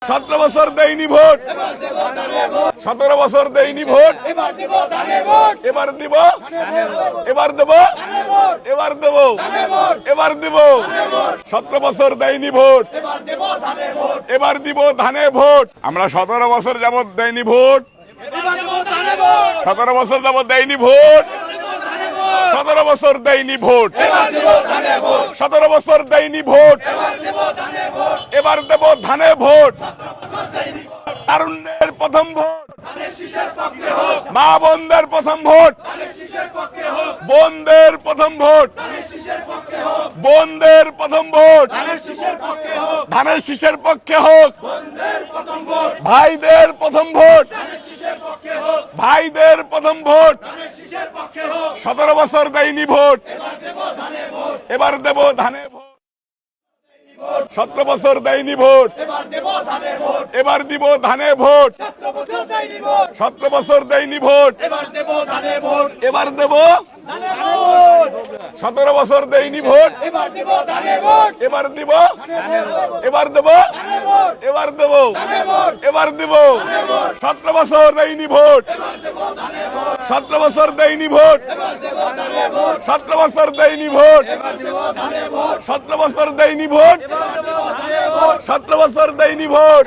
17 বছর দেয়নি ভোট, 17 বছর দেয়নি ভোট, এবার দিব, এবার দেব, এবার দেব, এবার দেব। 17 বছর দেয়নি ভোট, এবার দিব ধানে ভোট। আমরা 17 বছর যাবত দেয়নি ভোট, 17 বছর যাবত দেয়নি ভোট, 17 বছর দেয়নি ভোট, 17 বছর দেয়নি ভোট, এবার দেব ধানে ভোট। তারুণ্যের প্রথম ভোট, মা বোনদের প্রথম ভোট, বোনদের প্রথম ভোট, বোনদের প্রথম ভোট, ধানের শীষের পক্ষে হোক। ভাইদের প্রথম ভোট, ভাইদের প্রথম ভোট। 17 বছর দেয়নি ভোট, এবার দেব ধানে ভোট। 17 বছর দেয়নি ভোট, এবার দিব ধানে ভোট। 17 বছর দেয়নি ভোট, এবার দেব। 17 বছর দেয়নি ভোট, এবার দিব, এবার দেব, এবার দেব, এবার দিব। 17 বছর দেয়নি ভোট, 17 বছর দেয়নি ভোট, 17 বছর দেয়নি ভোট, 17 বছর দেয়নি ভোট, 17 বছর দেয়নি ভোট।